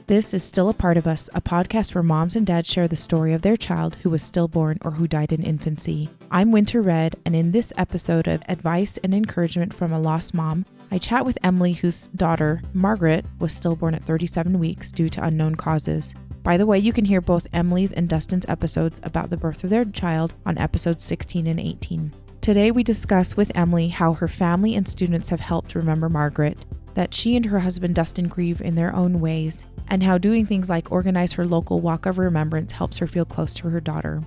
This is Still a Part of Us, a podcast where moms and dads share the story of their child who was stillborn or who died in infancy. I'm Winter Red, and in this episode of advice and encouragement from a lost mom, I chat with Emily, whose daughter, Margaret, was stillborn at 37 weeks due to unknown causes. By the way, you can hear both Emily's and Dustin's episodes about the birth of their child on episodes 16 and 18. Today we discuss with Emily how her family and students have helped remember Margaret, that she and her husband Dustin grieve in their own ways, and how doing things like organize her local walk of remembrance helps her feel close to her daughter.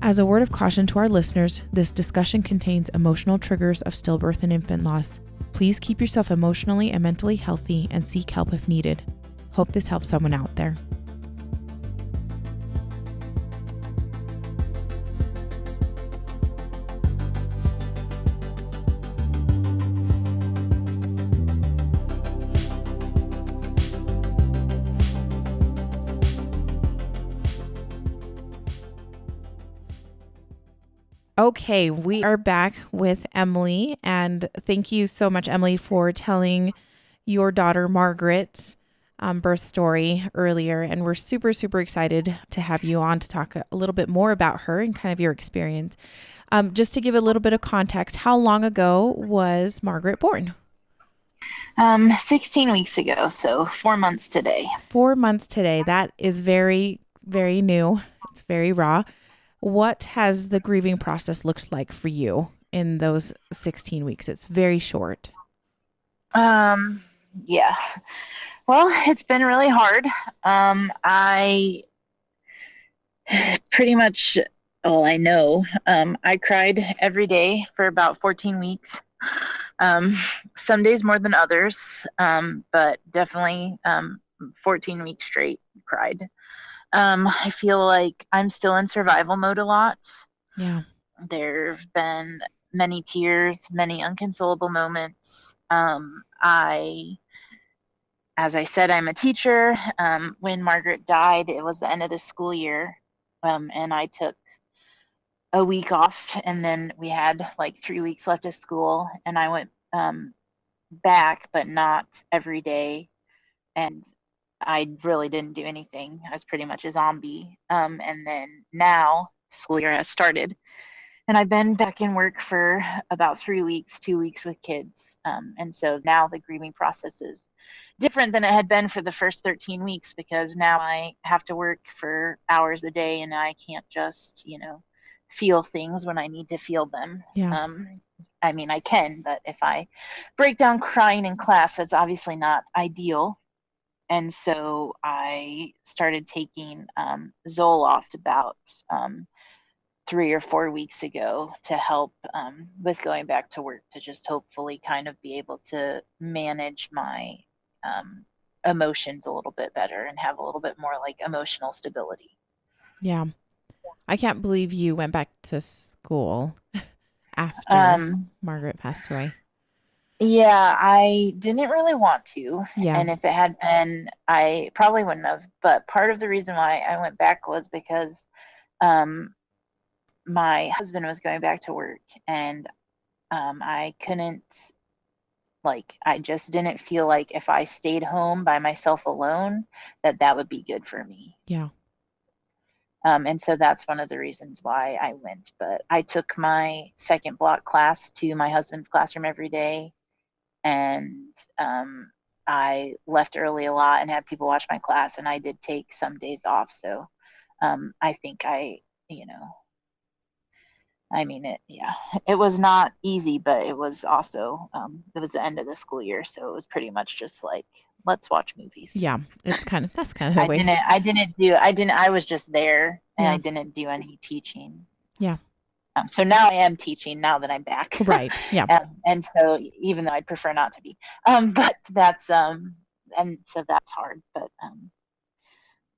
As a word of caution to our listeners, this discussion contains emotional triggers of stillbirth and infant loss. Please keep yourself emotionally and mentally healthy and seek help if needed. Hope this helps someone out there. Okay, we are back with Emily, and thank you so much, Emily, for telling your daughter Margaret's birth story earlier, and we're super, super excited to have you on to talk a little bit more about her and kind of your experience. Just to give a little bit of context, how long ago was Margaret born? 16 weeks ago, so 4 months today. 4 months today. That is very, very new. It's very raw. What has the grieving process looked like for you in those 16 weeks? It's very short. Yeah. Well, it's been really hard. I pretty much, well, I know, I cried every day for about 14 weeks. Some days more than others, but definitely 14 weeks straight cried. I feel like I'm still in survival mode a lot. Yeah. There have been many tears, many unconsolable moments. As I said, I'm a teacher. When Margaret died, it was the end of the school year, and I took a week off, and then we had like 3 weeks left of school, and I went back, but not every day. And I really didn't do anything. I was pretty much a zombie. And then now school year has started, and I've been back in work for about 3 weeks, 2 weeks with kids. And so now the grieving process is different than it had been for the first 13 weeks because now I have to work for hours a day and I can't just, feel things when I need to feel them. Yeah. I mean, I can, but if I break down crying in class, that's obviously not ideal. And so I started taking Zoloft about 3 or 4 weeks ago to help with going back to work, to just hopefully kind of be able to manage my um, emotions a little bit better and have a little bit more like emotional stability. Yeah. I can't believe you went back to school after Um, Margaret passed away. yeah, I didn't really want to. Yeah. And if it had been, I probably wouldn't have. But part of the reason why I went back was because um, my husband was going back to work and I couldn't, like, I just didn't feel like if I stayed home by myself alone, that would be good for me. Yeah. And so that's one of the reasons why I went. But I took my second block class to my husband's classroom every day. And I left early a lot and had people watch my class. And I did take some days off. So I think you know, I mean, it was not easy, but it was also, it was the end of the school year. So it was pretty much just like, let's watch movies. Yeah. That's kind of the way. I was just there and I Yeah. didn't do any teaching. Yeah. So now I am teaching now that I'm back. Right. Yeah. And so even though I'd prefer not to be, but and so that's hard, but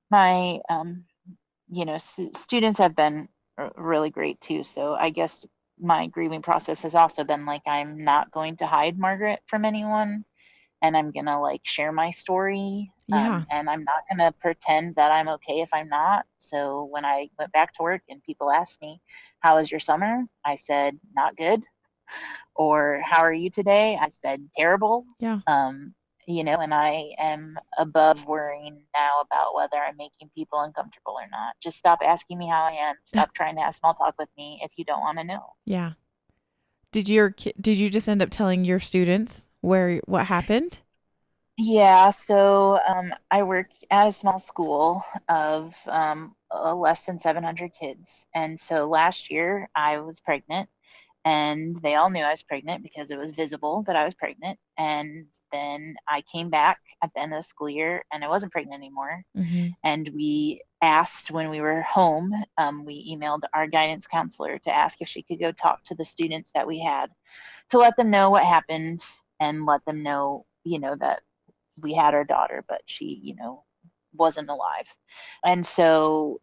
my, students have been really great too. So I guess my grieving process has also been like, I'm not going to hide Margaret from anyone and I'm gonna like share my story. Yeah. And I'm not gonna pretend that I'm okay if I'm not. So when I went back to work and people asked me, "How was your summer?" I said, "Not good." Or "How are you today?" I said, "Terrible." Yeah. Um, and I am above worrying now about whether I'm making people uncomfortable or not. Just stop asking me how I am. Stop trying to have small talk with me if you don't want to know. Yeah. Did you just end up telling your students what happened? Yeah, so I work at a small school of less than 700 kids. And so last year I was pregnant, and they all knew I was pregnant because it was visible that I was pregnant. And then I came back at the end of the school year and I wasn't pregnant anymore. Mm-hmm. And we asked when we were home, we emailed our guidance counselor to ask if she could go talk to the students that we had to let them know what happened and let them know, that we had our daughter, but she, wasn't alive. And so,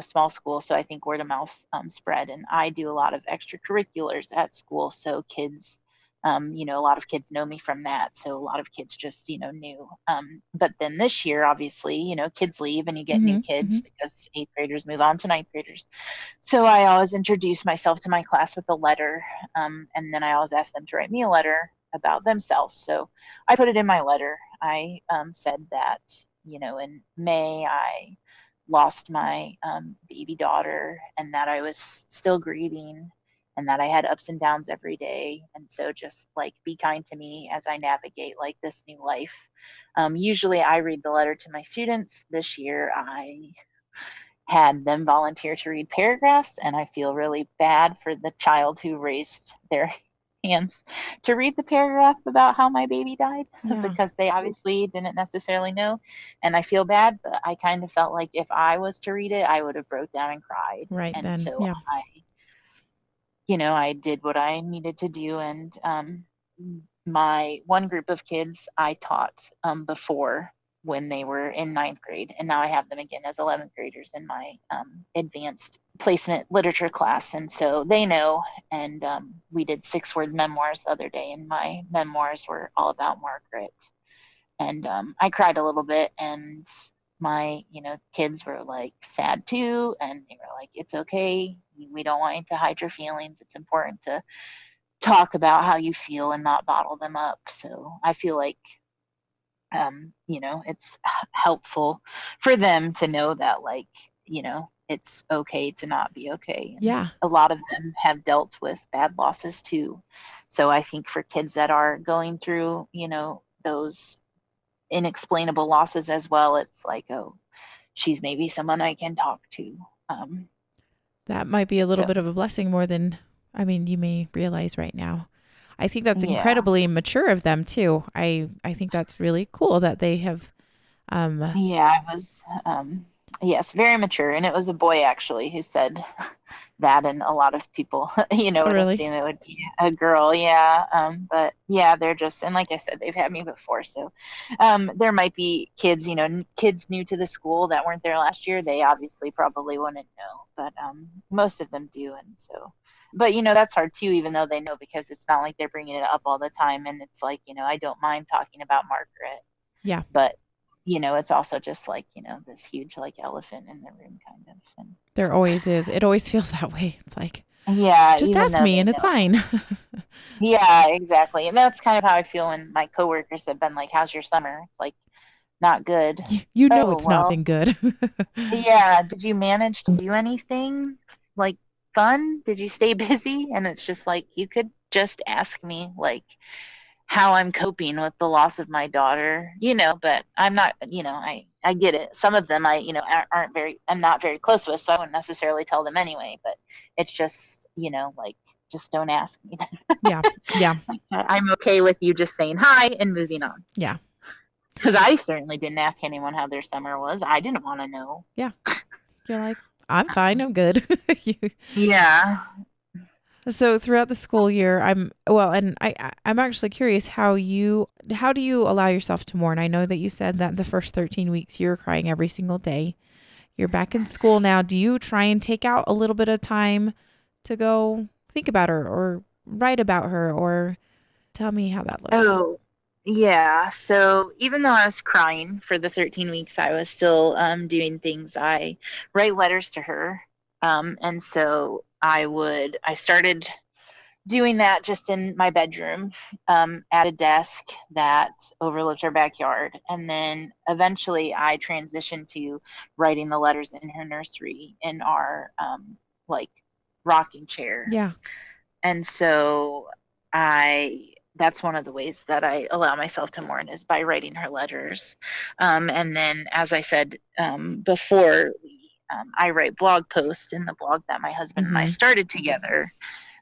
small school. So I think word of mouth spread. And I do a lot of extracurriculars at school. So kids, a lot of kids know me from that. So a lot of kids just, knew. But then this year, obviously, kids leave and you get new Mm-hmm. kids because eighth graders move on to ninth graders. So I always introduce myself to my class with a letter. And then I always ask them to write me a letter about themselves. So I put it in my letter. I said that, in May, I lost my baby daughter and that I was still grieving and that I had ups and downs every day. And so just like be kind to me as I navigate like this new life. Usually I read the letter to my students. This year I had them volunteer to read paragraphs, and I feel really bad for the child who raised their hands to read the paragraph about how my baby died Yeah. because they obviously didn't necessarily know. And I feel bad, but I kind of felt like if I was to read it, I would have broke down and cried. Right And then. so Yeah. I did what I needed to do. And my one group of kids I taught before when they were in ninth grade, and now I have them again as 11th graders in my advanced placement literature class. And so they know. And we did 6-word memoirs the other day, and my memoirs were all about Margaret. And I cried a little bit, and my kids were like sad too, and they were like, it's okay, we don't want you to hide your feelings, it's important to talk about how you feel and not bottle them up. So I feel like it's helpful for them to know that, like, it's okay to not be okay. And Yeah. a lot of them have dealt with bad losses too. So I think for kids that are going through, those inexplainable losses as well, it's like, oh, she's maybe someone I can talk to. Um, That might be a little so bit of a blessing more than, I mean, you may realize right now. I think that's yeah, incredibly mature of them too. I think that's really cool that they have um yeah, I was, yes, very mature. And it was a boy actually who said that. And a lot of people, oh would really? assume it would be a girl. Yeah. But yeah, they're just, and like I said, they've had me before. So there might be kids, kids new to the school that weren't there last year. They obviously probably wouldn't know, but most of them do. And so, but that's hard too, even though they know, because it's not like they're bringing it up all the time. And it's like, I don't mind talking about Margaret, Yeah. but it's also just like, this huge like elephant in the room kind of. And There always is. It always feels that way. It's like, yeah, just even ask though me they and it's know. fine. Yeah, exactly. And that's kind of how I feel when my coworkers have been like, how's your summer? It's like, not good. You know Oh, it's not well, been good. yeah. Did you manage to do anything like fun? Did you stay busy? And it's just like, you could just ask me like how I'm coping with the loss of my daughter, but I'm not, I get it. Some of them I'm not very close with, so I wouldn't necessarily tell them anyway, but it's just, like, just don't ask me. Yeah. Yeah. Like, I'm okay with you just saying hi and moving on. Yeah. Because I certainly didn't ask anyone how their summer was. I didn't want to know. Yeah. You're like, I'm fine. I'm good. You- Yeah. so throughout the school year, and I'm actually curious how do you allow yourself to mourn? I know that you said that the first 13 weeks you were crying every single day. You're back in school now. Do you try and take out a little bit of time to go think about her or write about her, or tell me how that looks? Oh, yeah. So even though I was crying for the 13 weeks, I was still doing things. I write letters to her. And so I started doing that just in my bedroom, at a desk that overlooked our backyard. And then eventually I transitioned to writing the letters in her nursery in our like rocking chair. Yeah. And so that's one of the ways that I allow myself to mourn is by writing her letters. And then, as I said before, I write blog posts in the blog that my husband and I Mm-hmm. started together.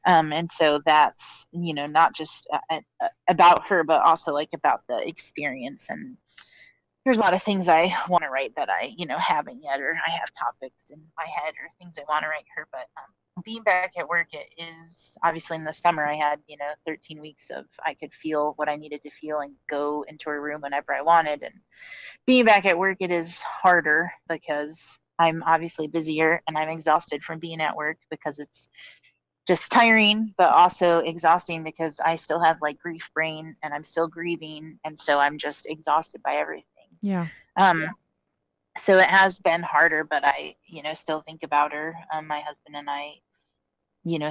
And so that's, not just about her, but also like about the experience. And there's a lot of things I want to write that I, haven't yet, or I have topics in my head or things I want to write her. But being back at work, it is obviously in the summer, I had, 13 weeks of I could feel what I needed to feel and go into a room whenever I wanted. And being back at work, it is harder because I'm obviously busier and I'm exhausted from being at work because it's just tiring, but also exhausting because I still have like grief brain and I'm still grieving. And so I'm just exhausted by everything. Yeah. Um, so it has been harder, but I, still think about her. My husband and I,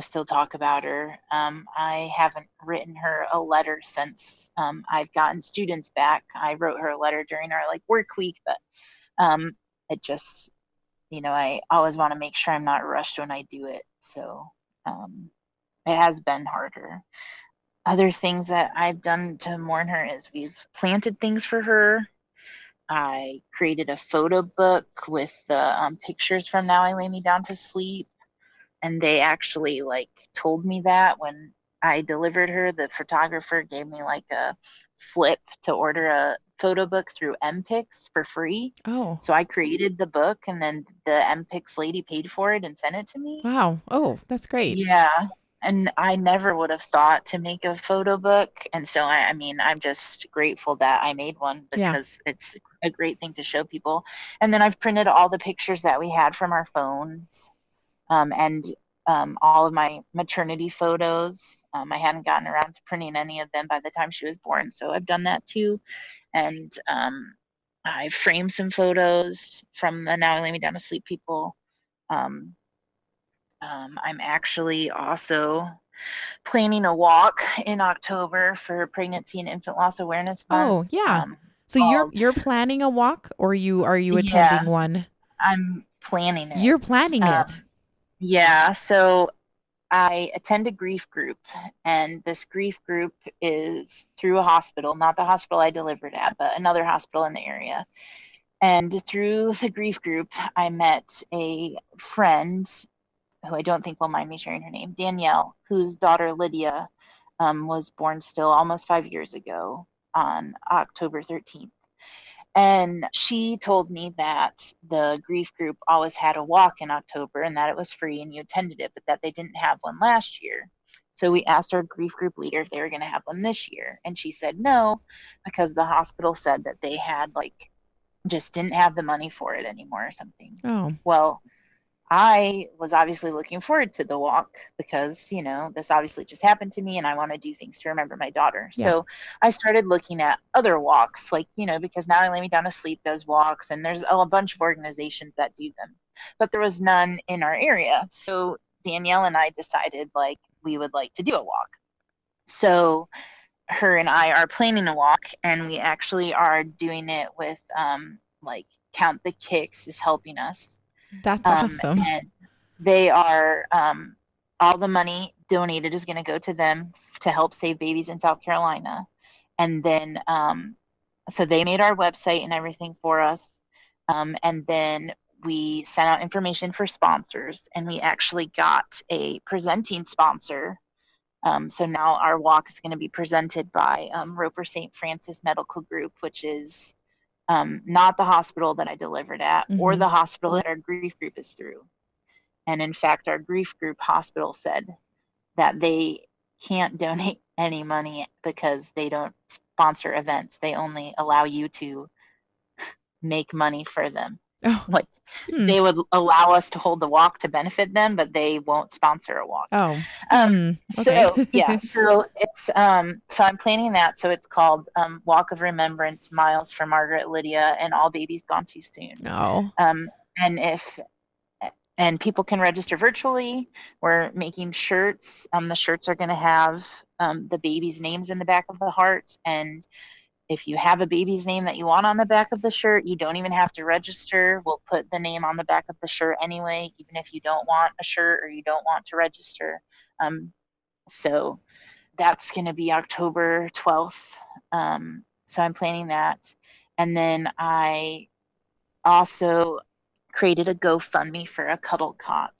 still talk about her. I haven't written her a letter since I've gotten students back. I wrote her a letter during our like work week, but um, it just, I always want to make sure I'm not rushed when I do it. So um, it has been harder. Other things that I've done to mourn her is we've planted things for her. I created a photo book with the pictures from Now I Lay Me Down to Sleep. And they actually like told me that when I delivered her, the photographer gave me like a slip to order a photo book through MPix for free. Oh, So I created the book and then the MPix lady paid for it and sent it to me. wow. Oh, that's great. Yeah. And I never would have thought to make a photo book. And so, I mean, I'm just grateful that I made one Yeah. because it's a great thing to show people. And then I've printed all the pictures that we had from our phones, and all of my maternity photos. I hadn't gotten around to printing any of them by the time she was born. So I've done that too. And I framed some photos from the Now I Lay Me Down to Sleep people. Um, I'm actually also planning a walk in October for Pregnancy and Infant Loss Awareness Oh, Month. yeah. So you're Called, you're planning a walk or are you yeah, attending one? I'm planning it. You're planning it. Um, yeah, so I attend a grief group, and this grief group is through a hospital, not the hospital I delivered at, but another hospital in the area. And through the grief group, I met a friend who I don't think will mind me sharing her name, Danielle, whose daughter Lydia was born still almost 5 years ago on October 13th. And she told me that the grief group always had a walk in October and that it was free and you attended it, but that they didn't have one last year. So we asked our grief group leader if they were going to have one this year. And she said no, because the hospital said that they had like just didn't have the money for it anymore or something. Oh, Well, I was obviously looking forward to the walk because, this obviously just happened to me and I want to do things to remember my daughter. yeah. So I started looking at other walks, like, because Now I Lay Me Down to Sleep does walks and there's a bunch of organizations that do them, but there was none in our area. So Danielle and I decided like we would like to do a walk. So her and I are planning a walk and we actually are doing it with like Count the Kicks is helping us, That's awesome. and they are all the money donated is going to go to them to help save babies in South Carolina. And then so they made our website and everything for us. And then we sent out information for sponsors and we actually got a presenting sponsor. So now our walk is going to be presented by Roper St. Francis Medical Group, which is not the hospital that I delivered at or Mm-hmm. the hospital that our grief group is through. And in fact, our grief group hospital said that they can't donate any money because they don't sponsor events. They only allow you to make money for them. Oh, Like hmm. they would allow us to hold the walk to benefit them, but they won't sponsor a walk. Oh, Um, hmm. Okay. so yeah, so it's so I'm planning that. So it's called Walk of Remembrance, Miles for Margaret Lydia and All Babies Gone Too Soon. Oh, Um, and if and people can register virtually. We're making shirts. The shirts are going to have the baby's names in the back of the heart. And if you have a baby's name that you want on the back of the shirt, you don't even have to register. We'll put the name on the back of the shirt anyway, even if you don't want a shirt or you don't want to register. So that's going to be October 12th. So I'm planning that. And then I also created a GoFundMe for a cuddle cot.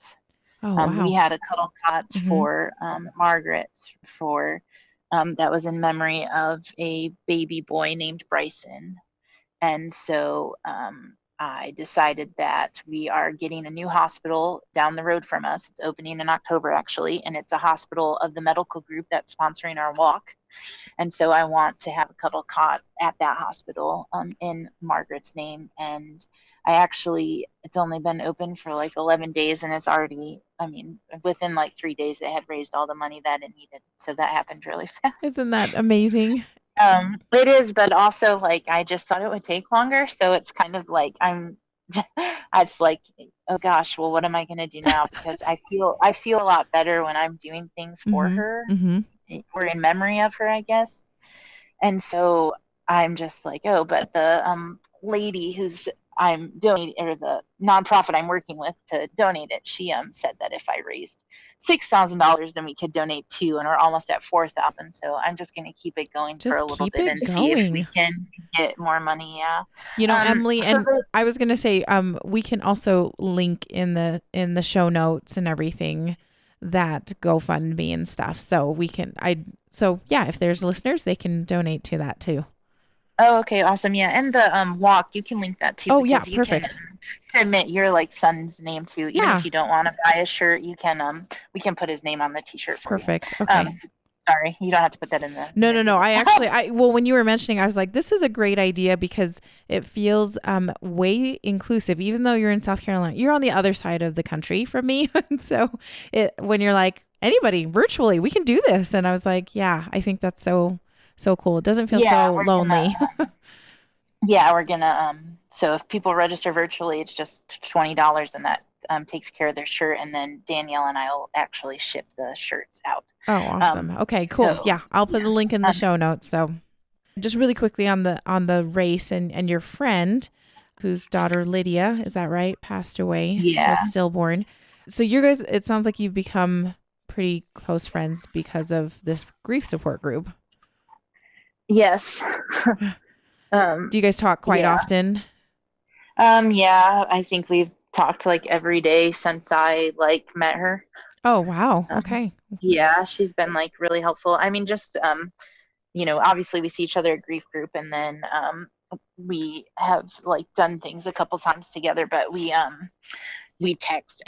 Oh, wow. We had a cuddle cot Mhm. for Margaret for that was in memory of a baby boy named Bryson. And so I decided that we are getting a new hospital down the road from us. It's opening in October, actually, and it's a hospital of the medical group that's sponsoring our walk. And so I want to have a cuddle cot at that hospital in Margaret's name. And it's only been open for like 11 days and it's already, I mean, within like 3 days, it had raised all the money that it needed. So that happened really fast. Isn't that amazing? It is, but also like I just thought it would take longer. So it's kind of like it's like, oh gosh, well, what am I going to do now? Because I feel a lot better when I'm doing things for Mhm. her Mhm. or in memory of her, I guess. And so I'm just like, oh, but the lady who's I'm donating, or the nonprofit I'm working with to donate it, she said that if I raised $6,000, then we could donate two, and we're almost at 4,000. So I'm just going to keep it going for Just a little keep bit and it see if we going. can get more money. Yeah. Emily, So and I was gonna say, we can also link in the show notes and everything that GoFundMe and stuff. So yeah, if there's listeners, they can donate to that too. oh, okay, awesome. Yeah, and the walk, you can link that too Oh yeah, because you can perfect. submit your like son's name too. Even Yeah, if you don't want to buy a shirt, you can we can put his name on the t-shirt for you. perfect. Um, Okay. sorry, you don't have to put that in the No, no, no. either. Well, when you were mentioning, I was like, this is a great idea because it feels way inclusive. Even though you're in South Carolina, you're on the other side of the country from me, and so when you're like anybody virtually, we can do this, and I was like, yeah, I think that's so cool. It doesn't feel Yeah, so we're gonna lonely. so if people register virtually, it's just $20 and that takes care of their shirt, and then Danielle and I will actually ship the shirts out. Oh, awesome. Okay, cool. So Yeah, I'll put yeah. the link in the Um, show notes. So just really quickly on the race and your friend whose daughter Lydia, is that right, passed away, yeah. was stillborn. So you guys, it sounds like you've become pretty close friends because of this grief support group. Yes. Do um, you guys talk quite yeah. often? Yeah, I think we've talked like every day since I like met her. Oh, wow. Um, Okay. yeah, she's been like really helpful. I mean, just obviously we see each other at grief group, and then we have like done things a couple times together, but we text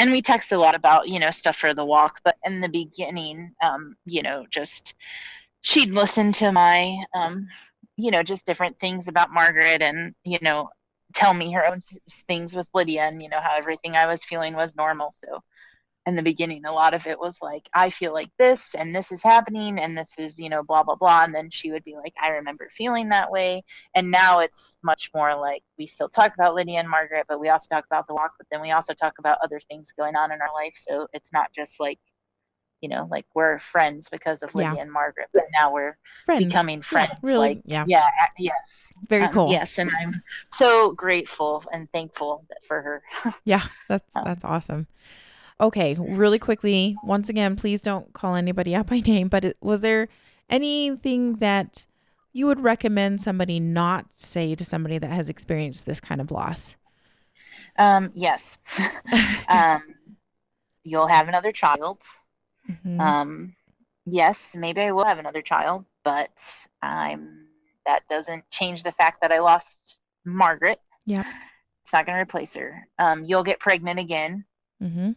a lot about stuff for the walk. But in the beginning, just she'd listen to my just different things about Margaret, and tell me her own things with Lydia, and how everything I was feeling was normal. So in the beginning, a lot of it was like, I feel like this and this is happening and this is blah blah blah, and then she would be like, I remember feeling that way. And now it's much more like we still talk about Lydia and Margaret, but we also talk about the walk, but then we also talk about other things going on in our life. So it's not just like like we're friends because of Yeah. Lydia and Margaret, but now we're Friends. becoming Yeah. friends. Really. Like, Yeah. yeah, yes, Very cool. yes, and I'm so grateful and thankful for her. Yeah. That's Um, that's awesome. Okay, really quickly, once again, please don't call anybody out by name, but was there anything that you would recommend somebody not say to somebody that has experienced this kind of loss? yes, um, you'll have another child. Hmm. Um, yes, maybe I will have another child, but that doesn't change the fact that I lost Margaret. Yep. It's not going to replace her. You'll get pregnant again. Hmm.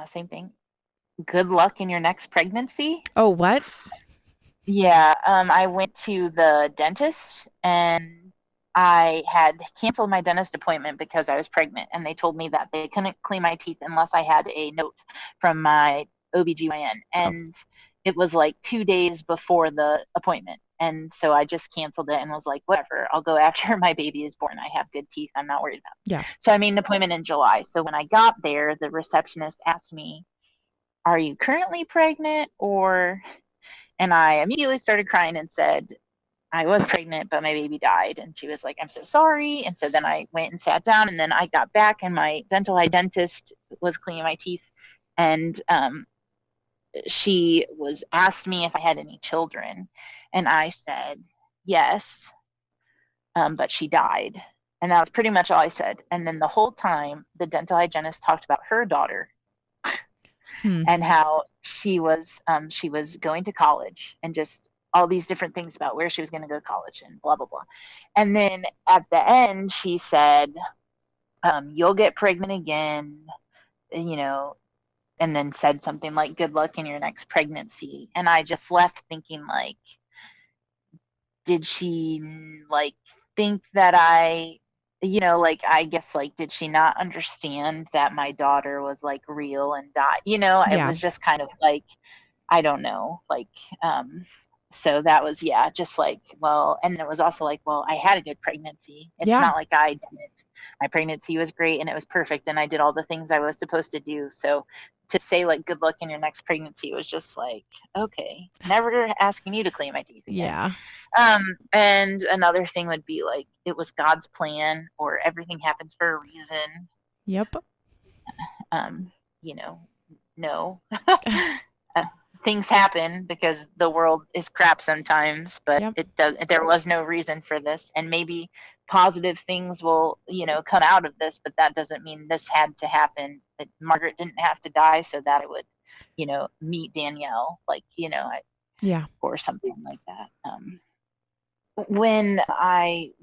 Same thing. Good luck in your next pregnancy. Oh, what? Yeah, I went to the dentist and I had canceled my dentist appointment because I was pregnant, and they told me that they couldn't clean my teeth unless I had a note from my OBGYN. Oh, And it was like 2 days before the appointment. And so I just canceled it and was like, whatever, I'll go after my baby is born. I have good teeth. I'm not worried about it. Yeah. So I made an appointment in July. So when I got there, the receptionist asked me, are you currently pregnant? And I immediately started crying and said, I was pregnant, but my baby died. And she was like, I'm so sorry. And so then I went and sat down, and then I got back, and my dental hygienist was cleaning my teeth. And she was asked me if I had any children. And I said, yes, but she died. And that was pretty much all I said. And then the whole time, the dental hygienist talked about her daughter and how she was going to college, and just all these different things about where she was going to go to college and blah blah blah. And then at the end, she said, "You'll get pregnant again," you know, and then said something like, "Good luck in your next pregnancy." And I just left thinking, like, did she like think that like, I guess, like, did she not understand that my daughter was like real and died? It Yeah. was just kind of like, I don't know, like, so that was, yeah, just like, well, and it was also like, well, I had a good pregnancy. It's Yeah. not like I didn't. My pregnancy was great and it was perfect, and I did all the things I was supposed to do. So to say, like, good luck in your next pregnancy was just like, okay, never asking you to clean my teeth again. Yeah. And another thing would be like, it was God's plan, or everything happens for a reason. Yep. No. Things happen because the world is crap sometimes, but Yep. there was no reason for this, and maybe positive things will, come out of this, but that doesn't mean this had to happen. That Margaret didn't have to die so that it would, meet Danielle, like, Yeah. or something like that.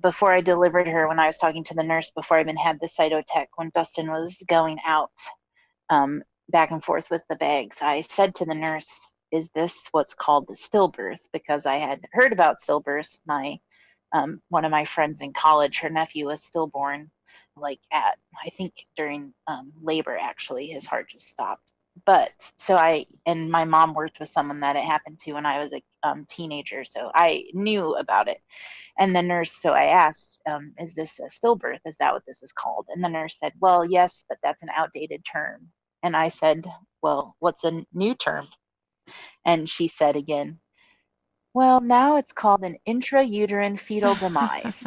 Before I delivered her, when I was talking to the nurse before I even had the cytotech, when Dustin was going out, back and forth with the bags, I said to the nurse, is this what's called the stillbirth? Because I had heard about stillbirth. One of my friends in college, her nephew was stillborn, like I think during labor, actually, his heart just stopped. But and my mom worked with someone that it happened to when I was a teenager, so I knew about it. And the nurse, so I asked, is this a stillbirth? Is that what this is called? And the nurse said, well, yes, but that's an outdated term. And I said, well, what's a new term? And she said again, well, now it's called an intrauterine fetal demise.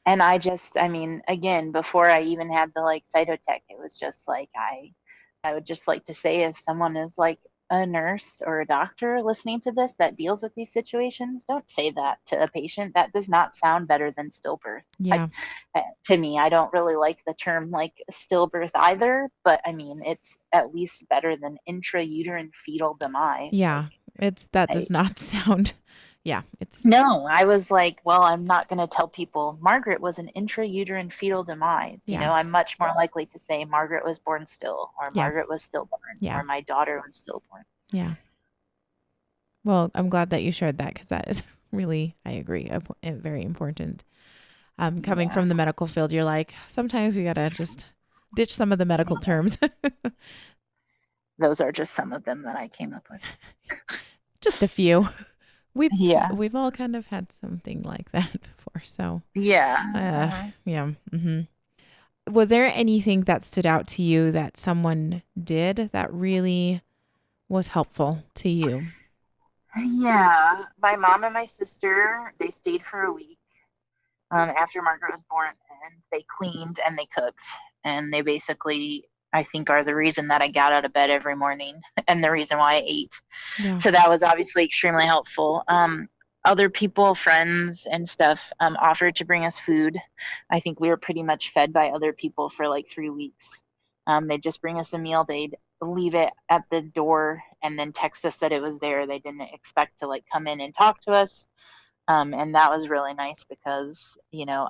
And again, before I even had the like cytotech, it was just like, I would just like to say, if someone is like a nurse or a doctor listening to this that deals with these situations, don't say that to a patient. That does not sound better than stillbirth. Yeah. To me, I don't really like the term like stillbirth either, but it's at least better than intrauterine fetal demise. Yeah. That does not sound. Yeah. No, I was like, well, I'm not going to tell people Margaret was an intrauterine fetal demise. Yeah. I'm much more likely to say Margaret was born still, or Yeah. Margaret was stillborn, Yeah. or my daughter was stillborn. Yeah. Well, I'm glad that you shared that, because that is really, I agree, very important. Coming from the medical field, you're like, sometimes we got to just ditch some of the medical terms. Those are just some of them that I came up with. Just a few. We've all kind of had something like that before. So yeah. Yeah. Mm-hmm. Was there anything that stood out to you that someone did that really was helpful to you? Yeah. My mom and my sister, they stayed for a week after Margaret was born, and they cleaned and they cooked. And they basically, I think, are the reason that I got out of bed every morning and the reason why I ate. Yeah. So that was obviously extremely helpful. Other people, friends and stuff, offered to bring us food. I think we were pretty much fed by other people for like 3 weeks. They'd just bring us a meal. They'd leave it at the door and then text us that it was there. They didn't expect to like come in and talk to us. And that was really nice because,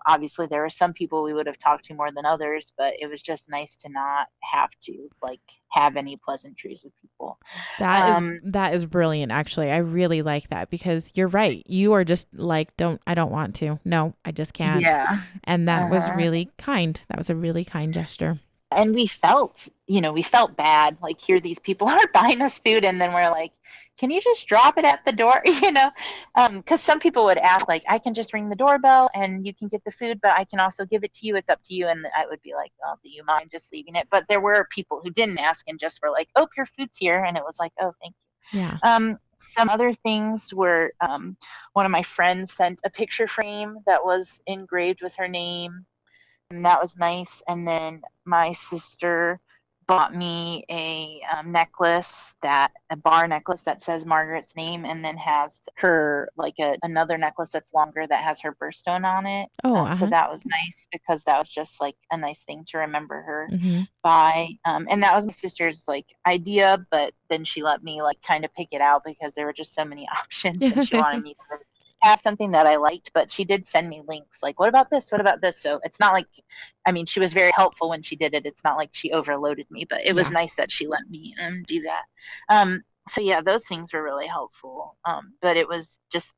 obviously there were some people we would have talked to more than others, but it was just nice to not have to like have any pleasantries with people. That is brilliant. Actually, I really like that, because you're right. You are just like, I don't want to. No, I just can't. Yeah. And that was really kind. That was a really kind gesture. And we felt bad. Like, here these people are buying us food, and then we're like, can you just drop it at the door? Because some people would ask, like, I can just ring the doorbell and you can get the food, but I can also give it to you. It's up to you. And I would be like, oh, do you mind just leaving it? But there were people who didn't ask and just were like, oh, your food's here. And it was like, oh, thank you. Yeah. Some other things were one of my friends sent a picture frame that was engraved with her name, and that was nice. And then my sister bought me a bar necklace that says Margaret's name, and then has her like another necklace that's longer that has her birthstone on it. Oh, So that was nice because that was just like a nice thing to remember her mm-hmm. by. And that was my sister's like idea, but then she let me like kind of pick it out because there were just so many options, and she wanted me to have something that I liked, but she did send me links like, what about this? What about this? So it's not like, I mean, she was very helpful when she did it. It's not like she overloaded me, but it was nice that she let me do that. So yeah, those things were really helpful. But it was just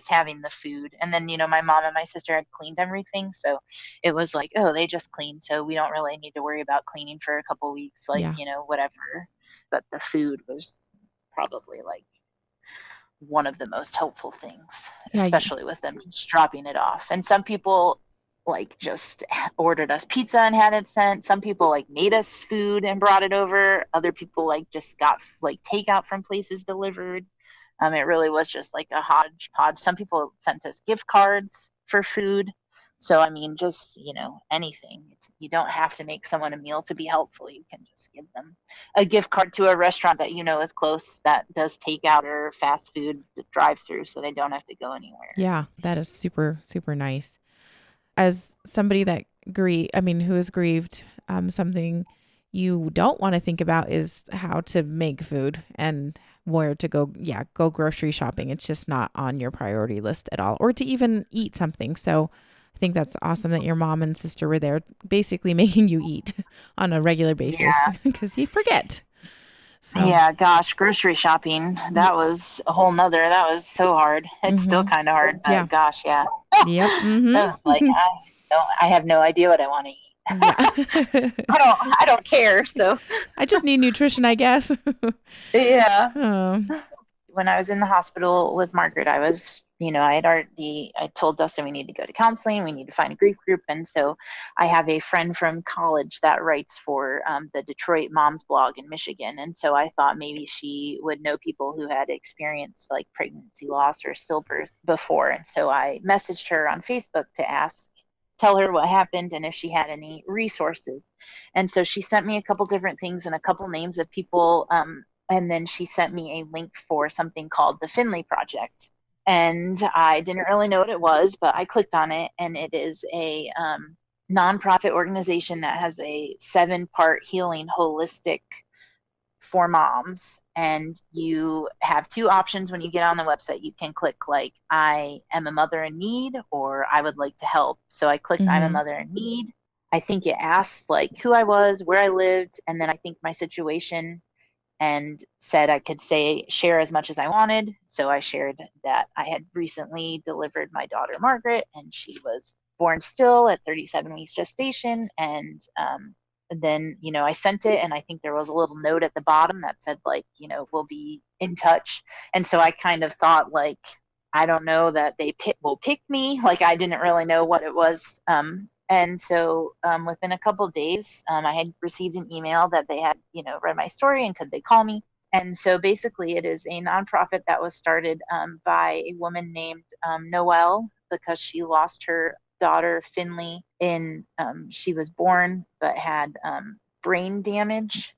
having the food. And then, my mom and my sister had cleaned everything. So it was like, oh, they just cleaned. So we don't really need to worry about cleaning for a couple weeks, like, whatever. But the food was probably like one of the most helpful things, especially with them just dropping it off. And some people like just ordered us pizza and had it sent. Some people like made us food and brought it over. Other people like just got like takeout from places delivered. It really was just like a hodgepodge. Some people sent us gift cards for food. So, I mean, just, anything. You don't have to make someone a meal to be helpful. You can just give them a gift card to a restaurant that is close that does takeout or fast food drive through, so they don't have to go anywhere. Yeah, that is super, super nice. As somebody that who is grieved, something you don't want to think about is how to make food and where to go grocery shopping. It's just not on your priority list at all, or to even eat something. So I think that's awesome that your mom and sister were there basically making you eat on a regular basis because you forget. So. Yeah, gosh, grocery shopping, that was a whole nother, that was so hard. It's still kind of hard, but gosh, yeah. Yep. Mm-hmm. Like, I have no idea what I want to eat. Yeah. I don't care. So I just need nutrition, I guess. Yeah. Oh. When I was in the hospital with Margaret, I was, I told Dustin we need to go to counseling. We need to find a grief group. And so I have a friend from college that writes for the Detroit Moms blog in Michigan. And so I thought maybe she would know people who had experienced like pregnancy loss or stillbirth before. And so I messaged her on Facebook to tell her what happened and if she had any resources. And so she sent me a couple different things and a couple names of people. And then she sent me a link for something called the Finley Project. And I didn't really know what it was, but I clicked on it, and it is a nonprofit organization that has a 7-part healing holistic for moms. And you have 2 options when you get on the website. You can click like, I am a mother in need, or I would like to help. So I clicked I'm a mother in need. I think it asked like who I was, where I lived, and then I think my situation, and said I could share as much as I wanted. So I shared that I had recently delivered my daughter, Margaret, and she was born still at 37 weeks gestation. And then, I sent it, and I think there was a little note at the bottom that said like, we'll be in touch. And so I kind of thought like, I don't know that they will pick me. Like, I didn't really know what it was. And so within a couple of days, I had received an email that they had, read my story and could they call me. And so basically it is a nonprofit that was started by a woman named Noelle, because she lost her daughter, Finley, she was born but had brain damage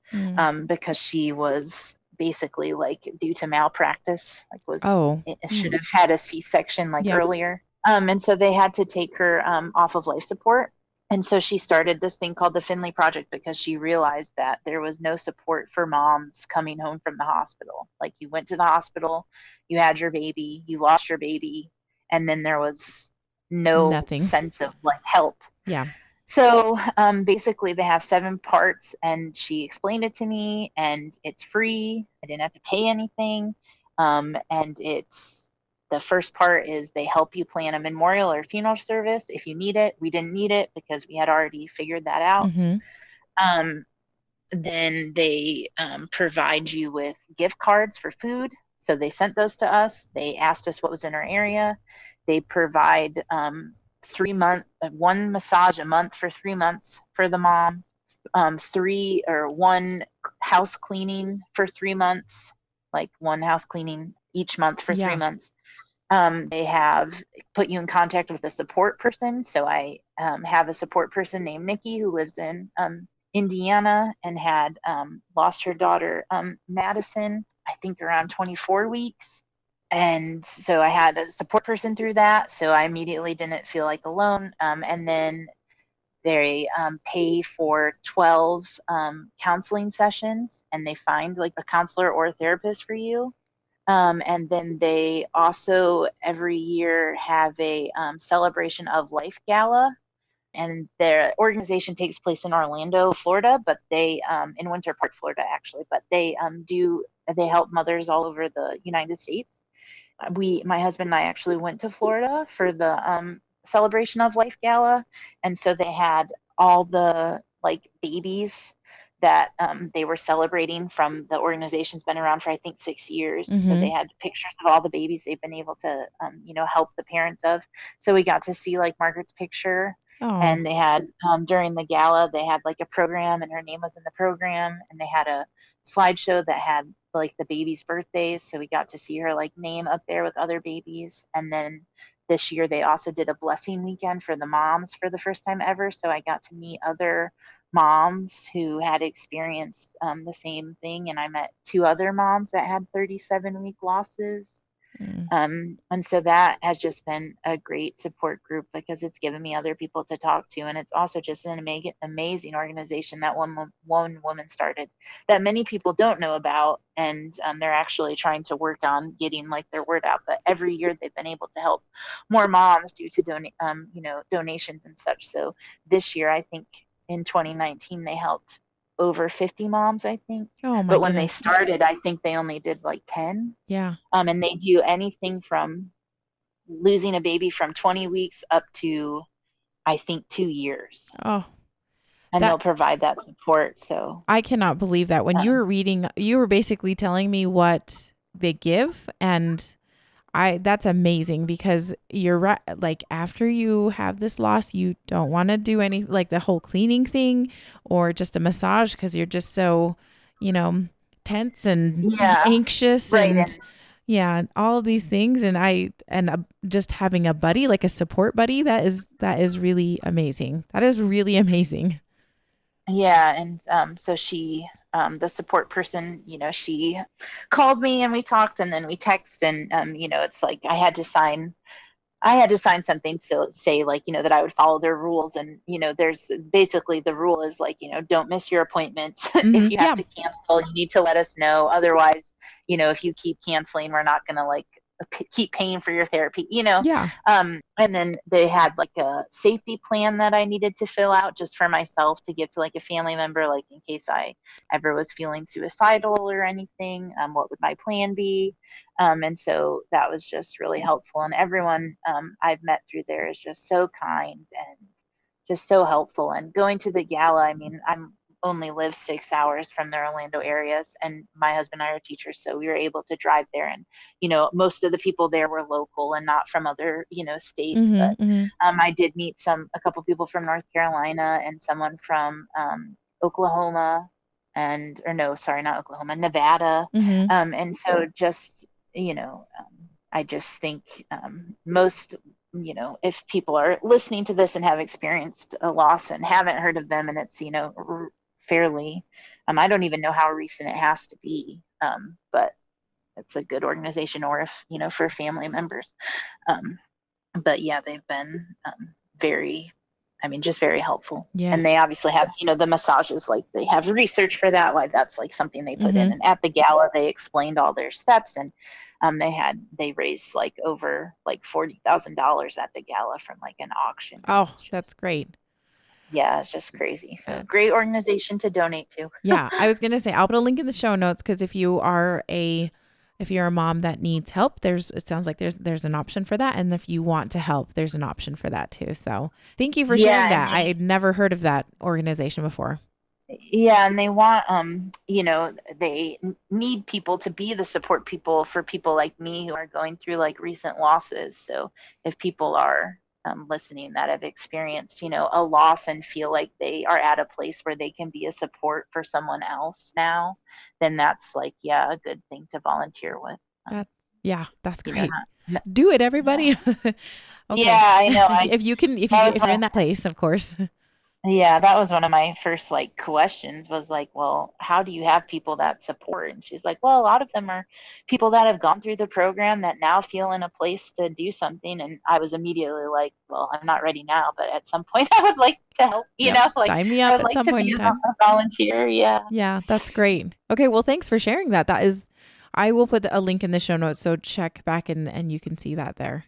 because she was basically like due to malpractice, it should have had a C-section earlier. And so they had to take her off of life support. And so she started this thing called the Finley Project because she realized that there was no support for moms coming home from the hospital. Like, you went to the hospital, you had your baby, you lost your baby, and then there was nothing. Sense of like help. Yeah. So basically they have 7 parts, and she explained it to me, and it's free. I didn't have to pay anything. And the first part is they help you plan a memorial or funeral service if you need it. We didn't need it because we had already figured that out. Then they provide you with gift cards for food. So they sent those to us. They asked us what was in our area. They provide 1 massage a month for 3 months for the mom, 1 house cleaning for 3 months, like 1 house cleaning each month for 3 months. They have put you in contact with a support person. So I have a support person named Nikki who lives in Indiana and had lost her daughter, Madison, I think around 24 weeks. And so I had a support person through that. So I immediately didn't feel like alone. And then they pay for 12 counseling sessions, and they find like a counselor or a therapist for you. And then they also every year have a celebration of life gala, and their organization takes place in Orlando, Florida, but they in Winter Park, Florida, actually, but they help mothers all over the United States. My husband and I actually went to Florida for the celebration of life gala, and so they had all the like babies that they were celebrating from the organization's been around for I think 6 years. Mm-hmm. So they had pictures of all the babies they've been able to help the parents of. So we got to see like Margaret's picture. Oh. And they had during the gala they had like a program, and her name was in the program, and they had a slideshow that had like the babies' birthdays, so we got to see her like name up there with other babies. And then this year they also did a blessing weekend for the moms for the first time ever, so I got to meet other moms who had experienced the same thing, and I met 2 other moms that had 37-week losses. And so that has just been a great support group because it's given me other people to talk to, and it's also just an amazing organization that one woman started that many people don't know about, and they're actually trying to work on getting like their word out. But every year they've been able to help more moms due to donations and such. So this year I think in 2019 they helped over 50 moms, I think. Oh my But when goodness. they started, I think they only did like 10. Yeah. And they do anything from losing a baby from 20 weeks up to, I think, 2 years. Oh. And they'll provide that support. So I cannot believe that when you were reading, you were basically telling me what they give, and that's amazing because you're right. Like after you have this loss, you don't want to do any like the whole cleaning thing or just a massage because you're just so, tense and anxious and all of these things. And just having a buddy, like a support buddy, that is really amazing. That is really amazing. Yeah. And so she, the support person, she called me and we talked, and then we text, and it's like I had to sign something to say like, that I would follow their rules. And, there's basically the rule is like, don't miss your appointments. If you have to cancel, you need to let us know. Otherwise, if you keep canceling, we're not going to like keep paying for your therapy, Yeah. And then they had like a safety plan that I needed to fill out just for myself to give to like a family member, like in case I ever was feeling suicidal or anything, what would my plan be? And so that was just really helpful. And everyone I've met through there is just so kind and just so helpful. And going to the gala, I mean, I'm only live 6 hours from the Orlando areas, and my husband and I are teachers, so we were able to drive there. And most of the people there were local and not from other states. But I did meet a couple people from North Carolina and someone from Oklahoma, not Oklahoma, Nevada. And so just I just think most if people are listening to this and have experienced a loss and haven't heard of them, and it's fairly I don't even know how recent it has to be, but it's a good organization, or if for family members, but yeah, they've been just very helpful. Yes. And they obviously have the massages, like they have research for that, like that's like something they put in. And at the gala they explained all their steps, and they raised like over like $40,000 at the gala from like an auction. Oh, that's great. Yeah, it's just crazy. So great organization to donate to. Yeah, I was gonna say I'll put a link in the show notes because if you're a mom that needs help, it sounds like there's an option for that, and if you want to help, there's an option for that too. So thank you for sharing that. I had never heard of that organization before. Yeah, and they want they need people to be the support people for people like me who are going through like recent losses. So if people are listening that have experienced, a loss and feel like they are at a place where they can be a support for someone else now, then that's like, yeah, a good thing to volunteer with. Um, That, yeah, that's you know, great. not, Do it, yeah. everybody. Okay. Yeah, I know. If you can, That was if you're in that place, of course. Yeah, that was one of my first like questions was like, well, how do you have people that support? And she's like, well, a lot of them are people that have gone through the program that now feel in a place to do something. And I was immediately like, well, I'm not ready now, but at some point I would like to help, Yep. like Sign me I up would at like some to point be in time. a volunteer. Yeah. Yeah, that's great. Okay, well, thanks for sharing that. That is, I will put a link in the show notes, so check back and you can see that there.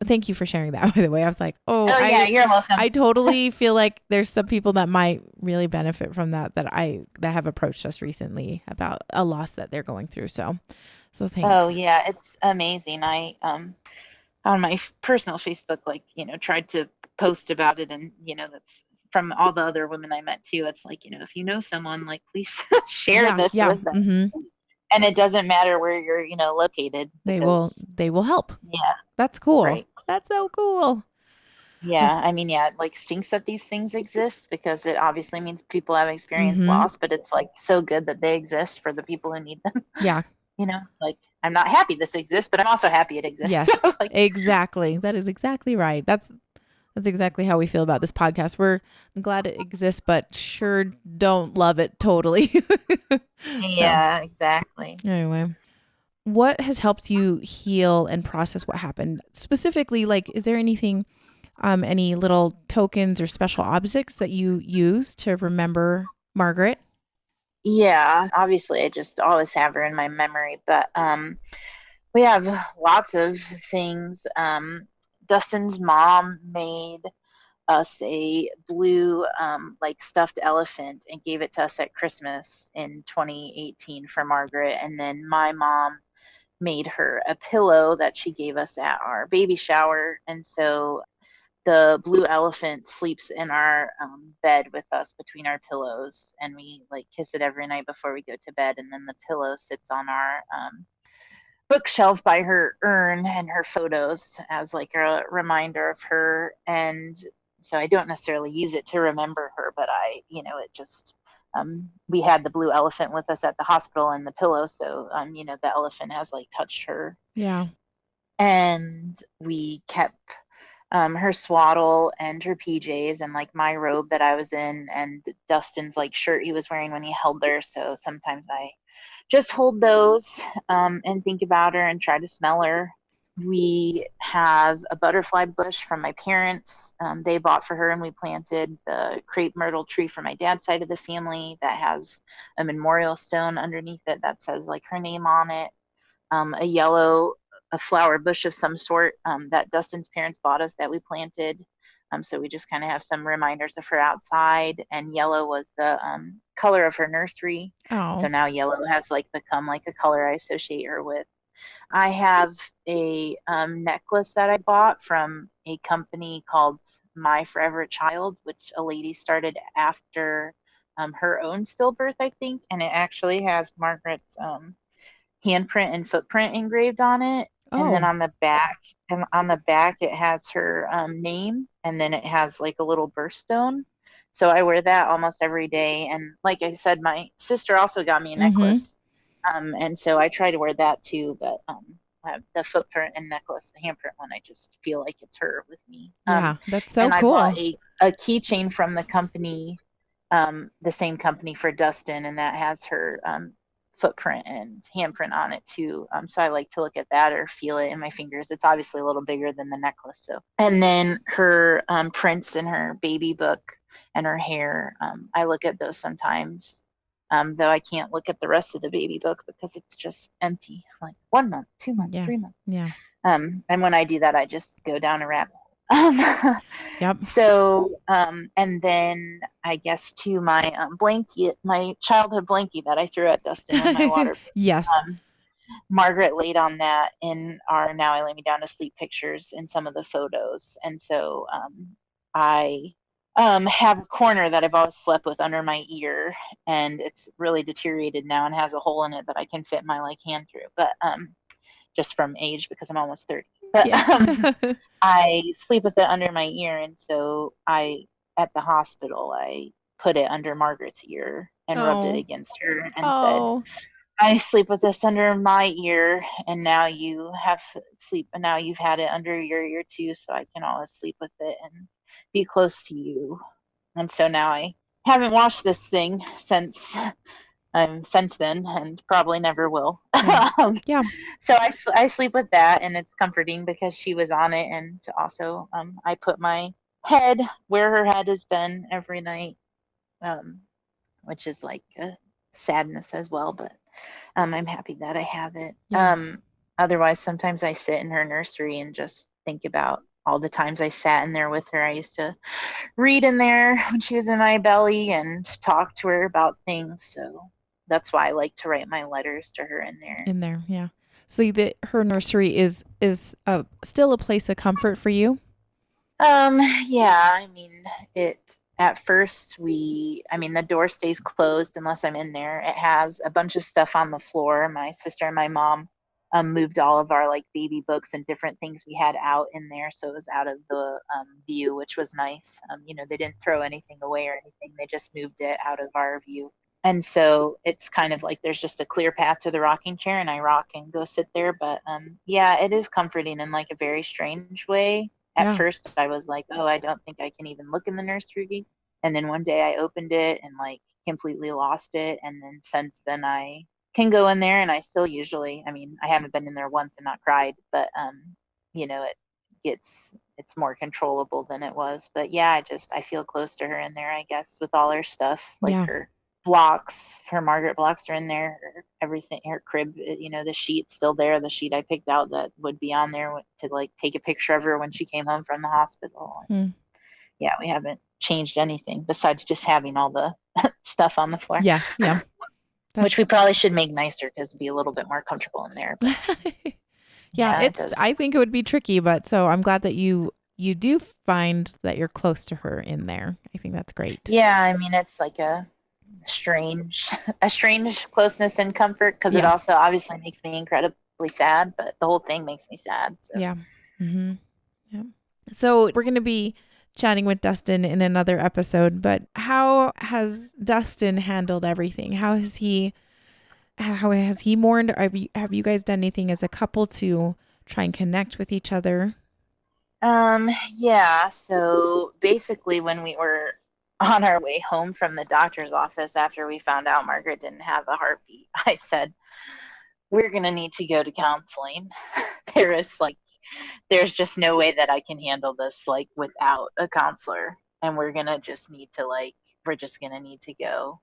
Thank you for sharing that, by the way. I was like, oh, Oh yeah, you're welcome. I totally feel like there's some people that might really benefit from that that have approached us recently about a loss that they're going through. So Oh thanks. yeah, it's amazing. I on my personal Facebook, like, tried to post about it. And, that's from all the other women I met too. It's like, if you know someone, like, please share Yeah, this yeah. with them. Mm-hmm. And it doesn't matter where you're, located because, They will help. yeah, That's cool. right. That's so cool. Yeah. I mean, yeah, it like stinks that these things exist because it obviously means people have experienced Mm-hmm. loss, but it's like so good that they exist for the people who need them. Yeah. Like I'm not happy this exists, but I'm also happy it exists. Yes. Like, Exactly. That is exactly right. That's exactly how we feel about this podcast. We're glad it exists, but sure don't love it totally. So, yeah, exactly. anyway, what has helped you heal and process what happened? Specifically, like, is there anything, any little tokens or special objects that you use to remember Margaret? Yeah, obviously I just always have her in my memory, but we have lots of things. Dustin's mom made us a blue like stuffed elephant and gave it to us at Christmas in 2018 for Margaret. And then my mom made her a pillow that she gave us at our baby shower. And so the blue elephant sleeps in our bed with us between our pillows, and we like kiss it every night before we go to bed. And then the pillow sits on our bookshelf by her urn and her photos as like a reminder of her. And so I don't necessarily use it to remember her, but it just we had the blue elephant with us at the hospital and the pillow, so the elephant has like touched her. Yeah. And we kept her swaddle and her PJs and like my robe that I was in and Dustin's like shirt he was wearing when he held her. So sometimes I just hold those and think about her and try to smell her. We have a butterfly bush from my parents. They bought for her, and we planted the crepe myrtle tree for my dad's side of the family that has a memorial stone underneath it that says like her name on it. A flower bush of some sort that Dustin's parents bought us that we planted. So we just kind of have some reminders of her outside. And yellow was the color of her nursery. So Oh. now yellow has like become like a color I associate her with. I have a necklace that I bought from a company called My Forever Child, which a lady started after her own stillbirth, I think. And it actually has Margaret's handprint and footprint engraved on it. And then Oh. on the back, it has her name, and then it has like a little birthstone. So I wear that almost every day. And like I said, my sister also got me a Mm-hmm. necklace, and so I try to wear that too. But the footprint and necklace, the handprint one, I just feel like it's her with me. Yeah, that's so And I bought cool. a keychain from the company, the same company for Dustin, and that has her footprint and handprint on it too. So I like to look at that or feel it in my fingers. It's obviously a little bigger than the necklace. So, and then her prints in her baby book and her hair. I look at those sometimes. Though I can't look at the rest of the baby book because it's just empty, like 1 month, 2 months, Yeah. 3 months. Yeah. And when I do that, I just go down a rabbit hole. Um, Yep. and then I guess to my blanket, my childhood blanket that I threw at Dustin when my water broke. Yes. Margaret laid on that in our Now I Lay Me Down to Sleep pictures in some of the photos. And so I have a corner that I've always slept with under my ear, and it's really deteriorated now and has a hole in it that I can fit my like hand through. But just from age because I'm almost 30. But Yeah. I sleep with it under my ear, and so at the hospital I put it under Margaret's ear and rubbed it Oh. against her and said, Oh. I sleep with this under my ear, and now you have sleep, and now you've had it under your ear too, so I can always sleep with it and be close to you. And so now I haven't washed this thing since then, and probably never will. Yeah. um, Yeah. so I sleep with that, and it's comforting because she was on it, and also I put my head where her head has been every night, um, which is like a sadness as well, but I'm happy that I have it. Yeah. Otherwise, sometimes I sit in her nursery and just think about all the times I sat in there with her. I used to read in there when she was in my belly and talk to her about things. So that's why I like to write my letters to her in there. In there. Yeah. So her nursery is still a place of comfort for you? Yeah, I mean, it at first the door stays closed unless I'm in there. It has a bunch of stuff on the floor. My sister and my mom moved all of our like baby books and different things we had out in there, so it was out of the view, which was nice. They didn't throw anything away or anything. They just moved it out of our view. And so it's kind of like there's just a clear path to the rocking chair, and I rock and go sit there. But yeah, it is comforting in like a very strange way. At Yeah. first, I was like, oh, I don't think I can even look in the nursery. And then one day I opened it and like completely lost it. And then since then, I can go in there, and I still usually, I haven't been in there once and not cried, but it's more controllable than it was. But yeah, I feel close to her in there, I guess, with all her stuff, like Yeah. her Margaret blocks are in there, everything, her crib, the sheet's still there, the sheet I picked out that would be on there to like take a picture of her when she came home from the hospital. Hmm. Yeah, we haven't changed anything besides just having all the stuff on the floor, Yeah. Yeah. which we That's probably should make nicer because it'd be a little bit more comfortable in there. But yeah, yeah, it does. I think it would be tricky, but so I'm glad that you do find that you're close to her in there. I think that's great. Yeah, it's like strange, a strange closeness and comfort because it Yeah. also obviously makes me incredibly sad, but the whole thing makes me sad. So. Yeah. Mm-hmm. Yeah. So we're going to be chatting with Dustin in another episode, but how has Dustin handled everything? How has he mourned? Have you guys done anything as a couple to try and connect with each other? Yeah, so basically when we were on our way home from the doctor's office after we found out Margaret didn't have a heartbeat, I said, we're gonna need to go to counseling. There is like there's just no way that I can handle this like without a counselor. And we're just gonna need to go,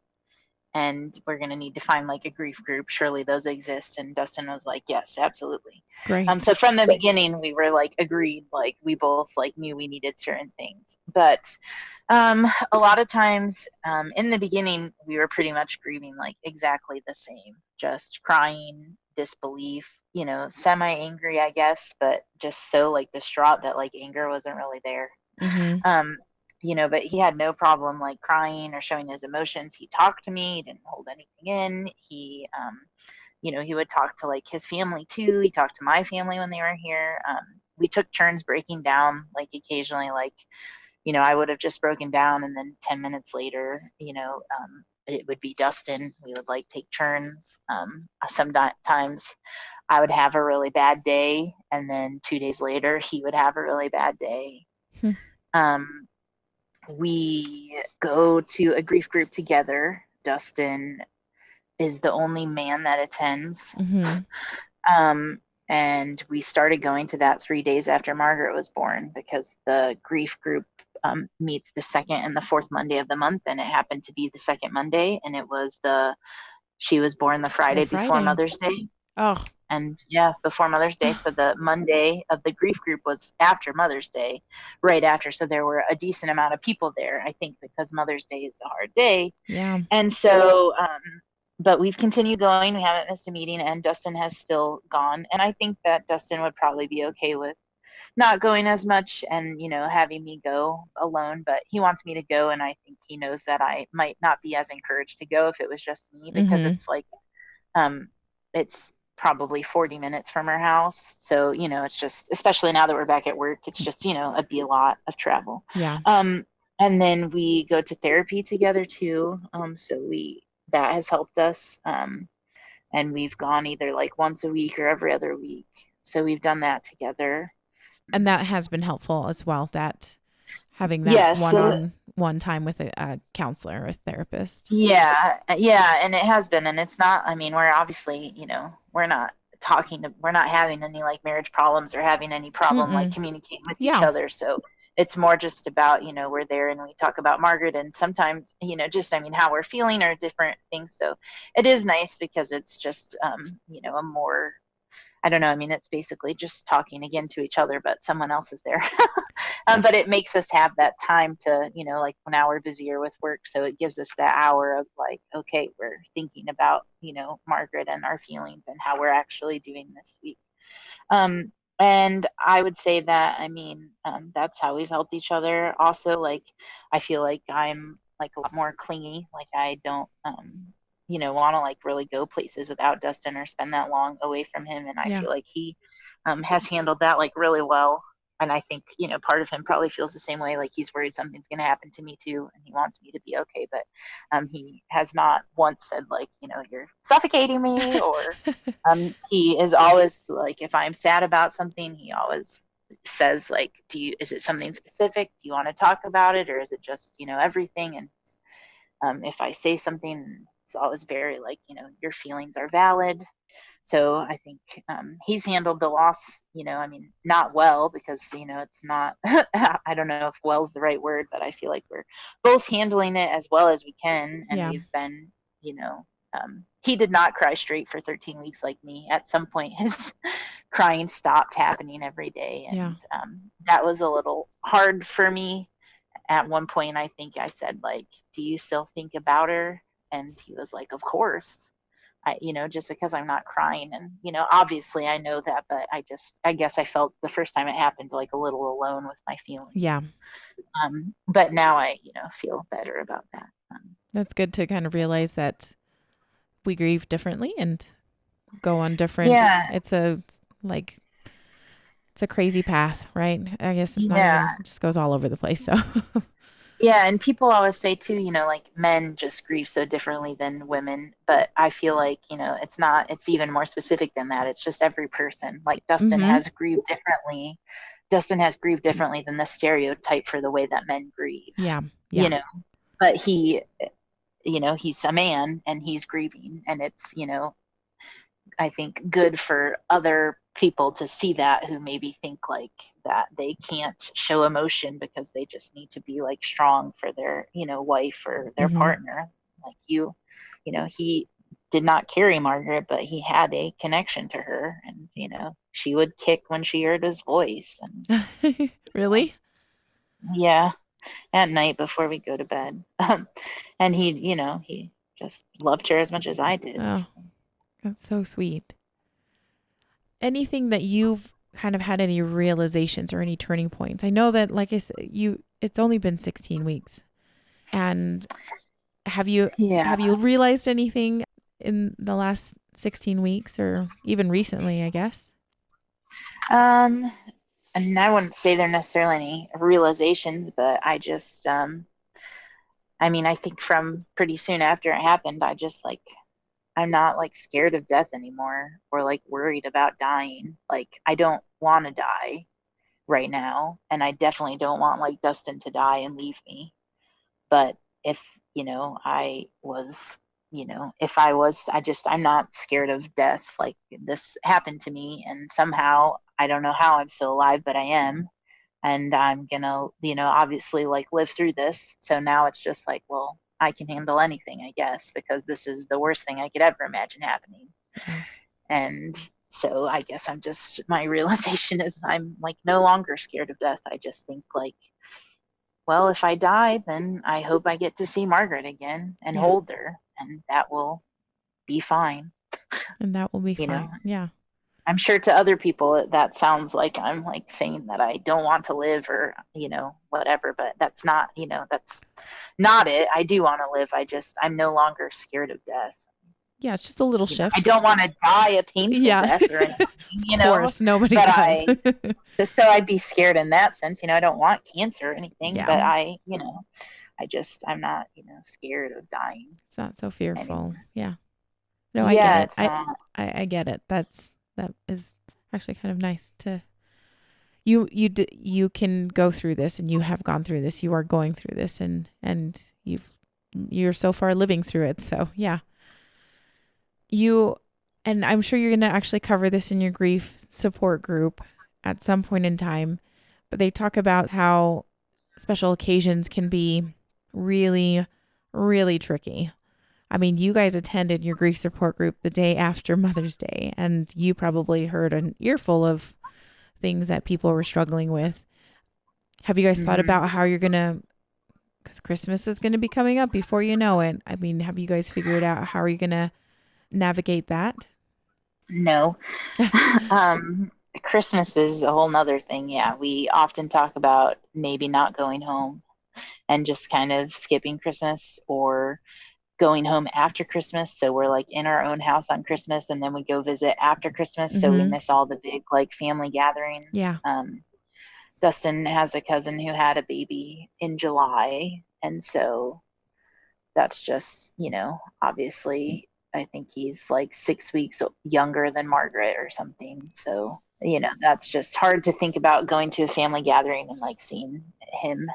and we're going to need to find like a grief group. Surely those exist. And Dustin was like, yes, absolutely. Great. So from the beginning, we were like agreed, like we both like knew we needed certain things. But a lot of times in the beginning, we were pretty much grieving like exactly the same, just crying, disbelief, semi angry, I guess, but just so like distraught that like anger wasn't really there. Mm-hmm. Um, but he had no problem like crying or showing his emotions. He talked to me, he didn't hold anything in. He would talk to like his family too. He talked to my family when they were here. We took turns breaking down, like occasionally, like, I would have just broken down, and then 10 minutes later, it would be Dustin. We would like take turns. Sometimes I would have a really bad day, and then 2 days later, he would have a really bad day. Hmm. We go to a grief group together. Dustin is the only man that attends. Mm-hmm. And we started going to that 3 days after Margaret was born because the grief group meets the second and the fourth Monday of the month, and it happened to be the second Monday, and she was born the Friday before Mother's Day. Oh. And yeah, before Mother's Day. So the Monday of the grief group was after Mother's Day, right after. So there were a decent amount of people there, I think, because Mother's Day is a hard day. Yeah. And so, but we've continued going. We haven't missed a meeting, and Dustin has still gone. And I think that Dustin would probably be okay with not going as much and, having me go alone, but he wants me to go. And I think he knows that I might not be as encouraged to go if it was just me, because Mm-hmm. it's like, um, it's probably 40 minutes from our house. So, it's just, especially now that we're back at work, it's just, it'd be a lot of travel. Yeah. And then we go to therapy together too. That has helped us. And we've gone either like once a week or every other week. So we've done that together. And that has been helpful as well, that having that Yes. one-on-one time with a counselor or a therapist. Yeah, and it has been, and it's not. I mean, we're obviously, we're not having any like marriage problems or having any problem like Mm-mm. communicating with each Yeah. other. So it's more just about, we're there and we talk about Margaret, and sometimes, just, I mean, how we're feeling or different things. So it is nice because it's just, a more, I don't know. I mean, it's basically just talking again to each other, but someone else is there. Yeah. But it makes us have that time to, like now we're busier with work. So it gives us that hour of like, okay, we're thinking about, Margaret and our feelings and how we're actually doing this week. Um, and I would say that, I mean, that's how we've helped each other. Also, like, I feel like I'm like a lot more clingy. Like, I don't, want to like really go places without Dustin or spend that long away from him. And I Yeah. feel like he has handled that like really well. And I think, part of him probably feels the same way. Like he's worried something's going to happen to me too. And he wants me to be okay. But he has not once said, like, you're suffocating me, or he is always like, if I'm sad about something, he always says like, is it something specific? Do you want to talk about it? Or is it just, everything? And if I say something, it's always very like, your feelings are valid. So I think he's handled the loss, I mean, not well, because, it's not, I don't know if well's the right word, but I feel like we're both handling it as well as we can. And Yeah. we've been, he did not cry straight for 13 weeks like me. At some point, his crying stopped happening every day. Yeah. And that was a little hard for me. At one point, I think I said, like, do you still think about her? And he was like, of course. Just because I'm not crying. And, obviously I know that, but I guess I felt the first time it happened like a little alone with my feelings. Yeah. But now I, feel better about that. That's good to kind of realize that we grieve differently and go on different. Yeah. It's a like it's a crazy path, right? I guess it's not Yeah. even, it just goes all over the place. So Yeah. And people always say too, like men just grieve so differently than women. But I feel like, it's even more specific than that. It's just every person. Like mm-hmm. Dustin has grieved differently than the stereotype for the way that men grieve, Yeah. you Yeah. know, but he's a man and he's grieving, and it's, I think good for other people to see that, who maybe think like that they can't show emotion because they just need to be like strong for their, wife or their Mm-hmm. partner. Like he did not carry Margaret, but he had a connection to her, and she would kick when she heard his voice. And Really? yeah, at night before we go to bed. And he just loved her as much as I did. Oh, that's so sweet. Anything that you've kind of had any realizations or any turning points? I know that, like I said, it's only been 16 weeks. And have you Yeah. realized anything in the last 16 weeks or even recently, I guess? Um, and I wouldn't say there are necessarily any realizations, but I mean, I think from pretty soon after it happened, I'm not like scared of death anymore or like worried about dying. Like, I don't want to die right now. And I definitely don't want like Dustin to die and leave me. But if, I was, if I was, I'm not scared of death. Like, this happened to me, and somehow I don't know how I'm still alive, but I am. And I'm gonna, obviously like live through this. So now it's just like, well, I can handle anything, I guess, because this is the worst thing I could ever imagine happening. Yeah. And so I guess my realization is I'm like no longer scared of death. I just think like, well, if I die, then I hope I get to see Margaret again and Yeah. hold her, and that will be fine, And that will be you know? fine. Yeah. I'm sure to other people that sounds like I'm like saying that I don't want to live or, whatever, but that's not, that's not it. I do want to live. I'm no longer scared of death. Yeah, it's just a little I shift. don't want to die a painful Yeah. death or anything, Of course, nobody but does. so I'd be scared in that sense. I don't want cancer or anything, Yeah. but I'm not, scared of dying. It's not so fearful. Anyways. Yeah. No, I Yeah, get it. it's not. I get it. That is actually kind of nice to you can go through this, and you have gone through this. You are going through this, and you're so far living through it. So yeah. And I'm sure you're going to actually cover this in your grief support group at some point in time, but they talk about how special occasions can be really, really tricky. I mean, you guys attended your grief support group the day after Mother's Day, and you probably heard an earful of things that people were struggling with. Have you guys thought about how you're going to, because Christmas is going to be coming up before you know it. I mean, have you guys figured out how are you going to navigate that? No. Christmas is a whole nother thing. Yeah, we often talk about maybe not going home and just kind of skipping Christmas, or going home after Christmas. So we're like in our own house on Christmas, and then we go visit after Christmas. So we miss all the big like family gatherings. Yeah. Dustin has a cousin who had a baby in July. And so that's just, obviously I think he's like 6 weeks younger than Margaret or something. So, that's just hard to think about going to a family gathering and like seeing him.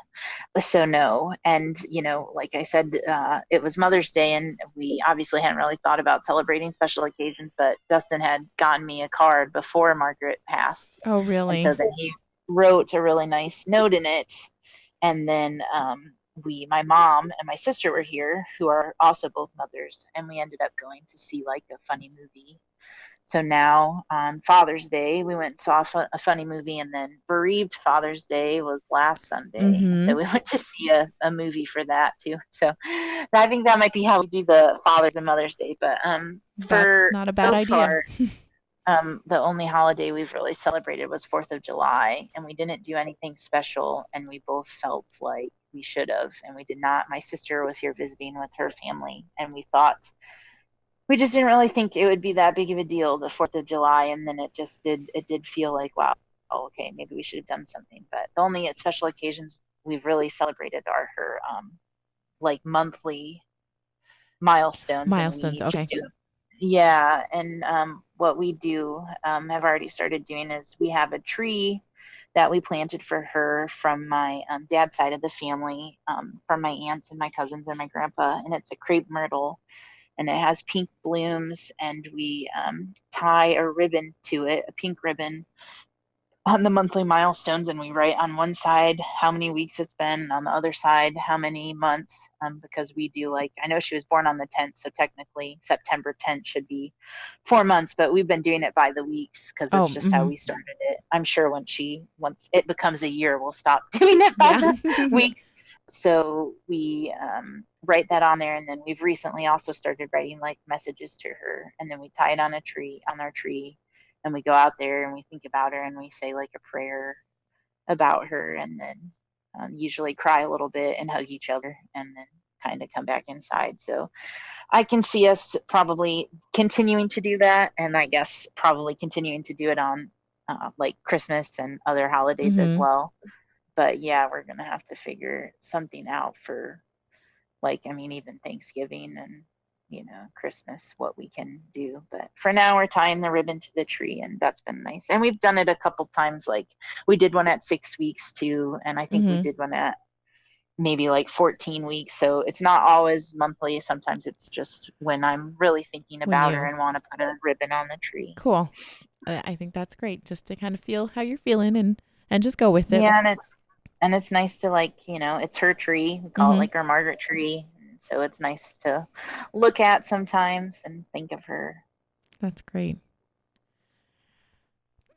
So no. And, like I said, it was Mother's Day, and we obviously hadn't really thought about celebrating special occasions, but Dustin had gotten me a card before Margaret passed. Oh, really? And so then he wrote a really nice note in it. And then my mom and my sister were here, who are also both mothers, and we ended up going to see like a funny movie. So now on Father's Day, we went and saw a funny movie, and then bereaved Father's Day was last Sunday. So we went to see a movie for that too. So I think that might be how we do the Father's and Mother's Day. But that's not a bad idea. Far, the only holiday we've really celebrated was 4th of July, and we didn't do anything special, and we both felt like we should have, and we did not. My sister was here visiting with her family, and we just didn't really think it would be that big of a deal, the 4th of July, and then it did feel like, wow, okay, maybe we should have done something. But the only special occasions we've really celebrated are her like monthly milestones. Okay. Yeah, and what we do have already started doing is we have a tree that we planted for her from my dad's side of the family, from my aunts and my cousins and my grandpa, and it's a crepe myrtle, and it has pink blooms, and we tie a ribbon to it, a pink ribbon, on the monthly milestones, and we write on one side how many weeks it's been, on the other side how many months, because we do, like, I know she was born on the 10th, so technically September 10th should be 4 months, but we've been doing it by the weeks because it's just how we started it. I'm sure once it becomes a year, we'll stop doing it by the week. So we write that on there, and then we've recently also started writing like messages to her, and then we tie it on our tree, and we go out there and we think about her, and we say like a prayer about her, and then usually cry a little bit and hug each other, and then kind of come back inside. So I can see us probably continuing to do that, and I guess probably continuing to do it on like Christmas and other holidays as well. But yeah, we're going to have to figure something out for, like, I mean, even Thanksgiving and, Christmas, what we can do. But for now, we're tying the ribbon to the tree, and that's been nice. And we've done it a couple times. Like, we did one at 6 weeks too, and I think we did one at maybe like 14 weeks. So it's not always monthly. Sometimes it's just when I'm really thinking about her and want to put a ribbon on the tree. Cool. I think that's great, just to kind of feel how you're feeling and just go with it. Yeah, and it's nice to, like, it's her tree. We call it like our Margaret tree. So it's nice to look at sometimes and think of her. That's great.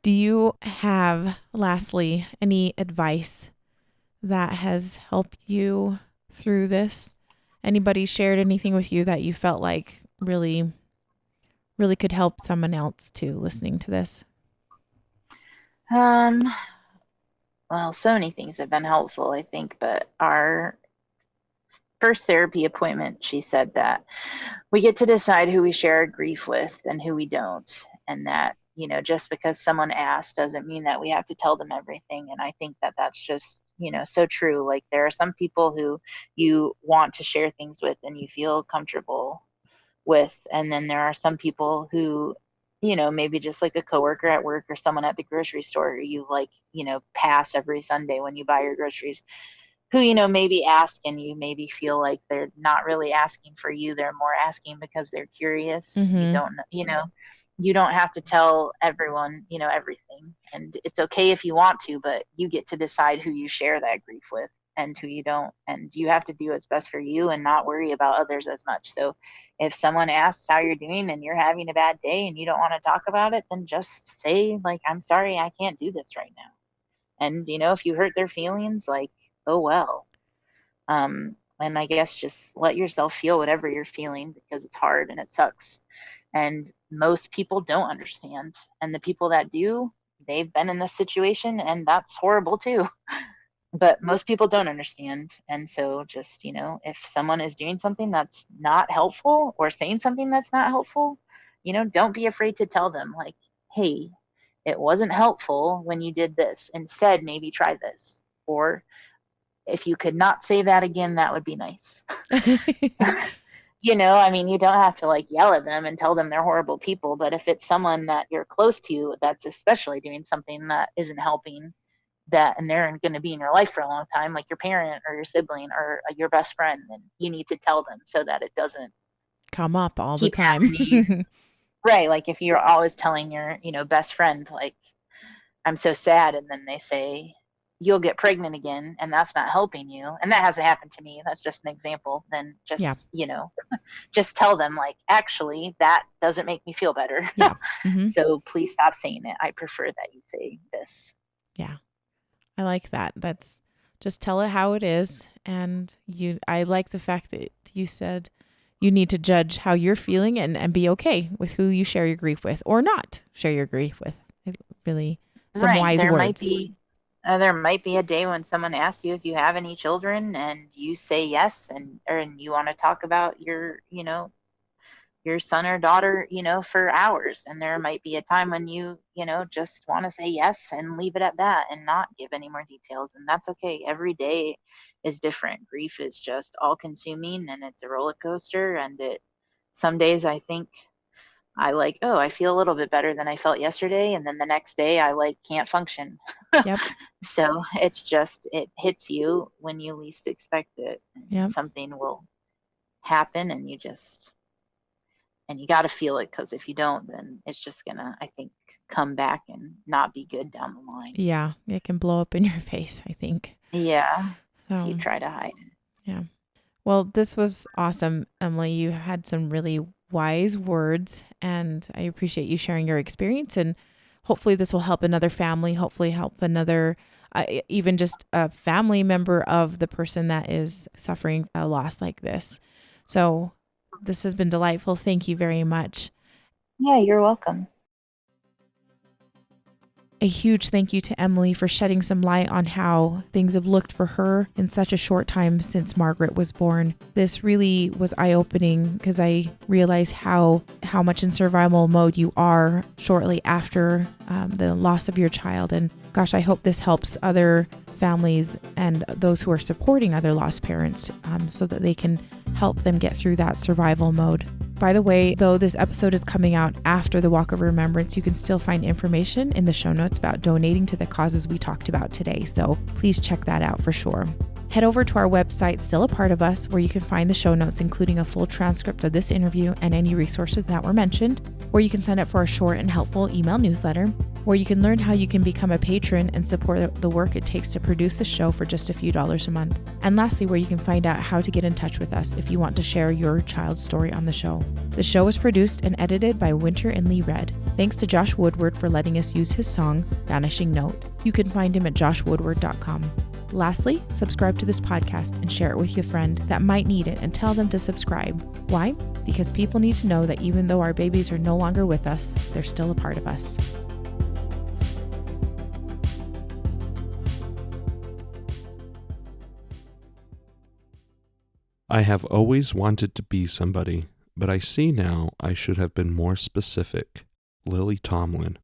Do you have, lastly, any advice that has helped you through this? Anybody shared anything with you that you felt like really really could help someone else too listening to this? Um, well, so many things have been helpful, I think, but our first therapy appointment, she said that we get to decide who we share our grief with and who we don't. And that, just because someone asked doesn't mean that we have to tell them everything. And I think that that's just, so true. Like there are some people who you want to share things with and you feel comfortable with. And then there are some people who, maybe just like a coworker at work or someone at the grocery store, you like, pass every Sunday when you buy your groceries, who, maybe ask and you maybe feel like they're not really asking for you. They're more asking because they're curious. You Mm-hmm. don't, you don't have to tell everyone, everything. And it's okay if you want to, but you get to decide who you share that grief with and who you don't. And you have to do what's best for you and not worry about others as much. So if someone asks how you're doing and you're having a bad day and you don't want to talk about it, then just say, like, I'm sorry, I can't do this right now. And, if you hurt their feelings, like, oh well. And I guess just let yourself feel whatever you're feeling because it's hard and it sucks. And most people don't understand. And the people that do, they've been in this situation and that's horrible too. But most people don't understand. And so just, if someone is doing something that's not helpful or saying something that's not helpful, don't be afraid to tell them, like, hey, it wasn't helpful when you did this. Instead, maybe try this. Or if you could not say that again, that would be nice. I mean, you don't have to like yell at them and tell them they're horrible people, but if it's someone that you're close to that's especially doing something that isn't helping, that and they're going to be in your life for a long time, like your parent or your sibling or your best friend, then you need to tell them so that it doesn't Come up all the keep happening to you. time. Right. Like if you're always telling your, best friend, like, I'm so sad, and then they say, you'll get pregnant again, and that's not helping you. And that hasn't happened to me. That's just an example. Then Yeah. just, just tell them, like, actually, that doesn't make me feel better. Yeah. Mm-hmm. So please stop saying it. I prefer that you say this. Yeah. I like that. That's just tell it how it is. And I like the fact that you said you need to judge how you're feeling and be okay with who you share your grief with or not share your grief with. It really, some Right. wise words. There might be a day when someone asks you if you have any children and you say yes, and you want to talk about your, your son or daughter, for hours. And there might be a time when you, just want to say yes and leave it at that and not give any more details. And that's okay. Every day is different. Grief is just all consuming and it's a roller coaster. And some days I think I like, oh, I feel a little bit better than I felt yesterday. And then the next day I like can't function. Yep. So it's just, it hits you when you least expect it. Yep. Something will happen and you got to feel it, because if you don't, then it's just gonna, I think, come back and not be good down the line. Yeah, it can blow up in your face, I think. Yeah, so, if you try to hide it. Yeah. Well, this was awesome, Emily. You had some really wise words, and I appreciate you sharing your experience. And hopefully this will help another family, hopefully help another, even just a family member of the person that is suffering a loss like this. So this has been delightful. Thank you very much. Yeah, you're welcome. A huge thank you to Emily for shedding some light on how things have looked for her in such a short time since Margaret was born. This really was eye-opening because I realized how much in survival mode you are shortly after the loss of your child. And gosh, I hope this helps other families and those who are supporting other lost parents so that they can help them get through that survival mode. By the way, though this episode is coming out after the Walk of Remembrance, you can still find information in the show notes about donating to the causes we talked about today, so please check that out for sure. Head over to our website, Still a Part of Us, where you can find the show notes, including a full transcript of this interview and any resources that were mentioned, where you can sign up for a short and helpful email newsletter, where you can learn how you can become a patron and support the work it takes to produce a show for just a few dollars a month. And lastly, where you can find out how to get in touch with us if you want to share your child's story on the show. The show was produced and edited by Winter and Lee Red. Thanks to Josh Woodward for letting us use his song, Vanishing Note. You can find him at joshwoodward.com. Lastly, subscribe to this podcast and share it with your friend that might need it and tell them to subscribe. Why? Because people need to know that even though our babies are no longer with us, they're still a part of us. I have always wanted to be somebody, but I see now I should have been more specific. Lily Tomlin.